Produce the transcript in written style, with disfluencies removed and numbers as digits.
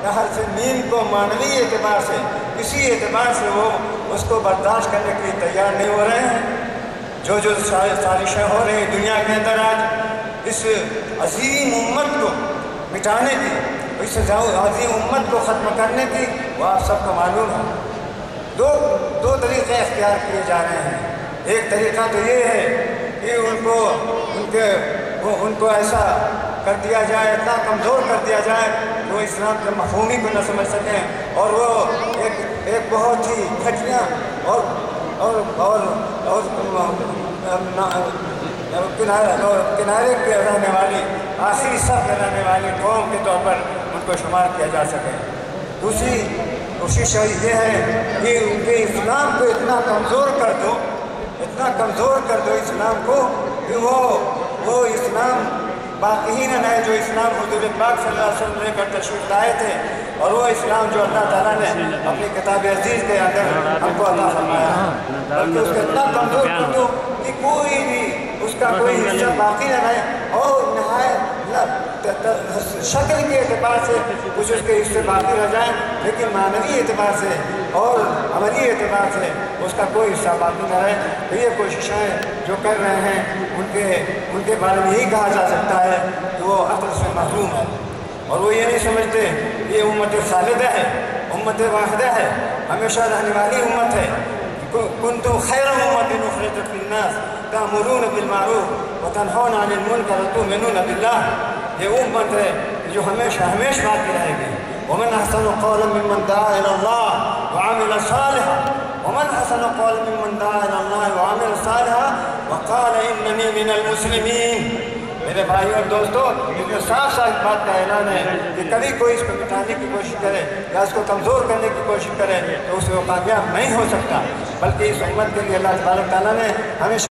یا ہر مین کو معنوی اعتبار سے کسی اعتبار سے وہ اس کو برداشت کرنے کے لیے تیار نہیں ہو رہے ہیں۔ جو سازشیں ہو رہی ہیں دنیا کے اندر آج اس عظیم امت کو مٹانے کی، اس عظیم امت کو ختم کرنے کی، وہ آپ سب کو معلوم ہے۔ دو طریقے اختیار کیے جا رہے ہیں۔ ایک طریقہ تو یہ ہے کہ ان کو ایسا کر دیا جائے، اتنا کمزور کر دیا جائے کہ وہ اسلام کے مفہوم ہی کو نہ سمجھ سکیں، اور وہ ایک بہت ہی گھٹیا اور کنارے پہ رہنے والی، آخری صف پہ رہنے والی قوم کے طور پر ان کو شمار کیا جا سکے۔ دوسری کوشش یہ ہے کہ ان کے اسلام کو اتنا کمزور کر دو اسلام کو کہ وہ اسلام باقی ہی نہ رہے جو اسلام حضور پاک صلی اللہ علیہ وسلم لے کر تشریف لائے تھے، اور وہ اسلام جو اللہ تعالیٰ نے اپنی کتاب عزیز کے اندر ہم کو عطا فرمایا ہے، بلکہ اس کو اتنا کمزور کر دو کہ کوئی بھی اس کا کوئی حصہ باقی نہ رہے، اور نہایت شکل کے اعتبار سے کچھ اس کے حصے باقی رہ جائیں، لیکن معنوی اعتبار سے اور عملی اعتبار سے اس کا کوئی حصہ باقی نہ رہے۔ تو یہ کوششیں جو کر رہے ہیں ان کے بارے میں یہی کہا جا سکتا ہے کہ وہ عقل سے محروم ہے، اور وہ یہ نہیں سمجھتے یہ امت خالدہ ہے، امت واحدہ ہے، ہمیشہ رہنے والی امت ہے۔ کنتم خیر امت اخرجت للناس تأمرون بالمعروف وتنہون عن المنکر وتؤمنون باللہ، یہ امت ہے جو ہمیشہ باقی رہے گی۔ ومن احسن قولا ممن دعا الى اللہ وعمل صالحا، ومن احسن قولا ممن دعا الى اللہ وعمل صالحا وقال اننی من المسلمین۔ میرے بھائی اور دوستو، یہ صاف بات کا اعلان ہے کہ کبھی کوئی اس کو مٹانے کی کوشش کرے یا اس کو کمزور کرنے کی کوشش کرے تو اس کو کامیاب نہیں ہو سکتا، بلکہ اس امت کے لیے اللہ تبارک تعالیٰ نے ہمیشہ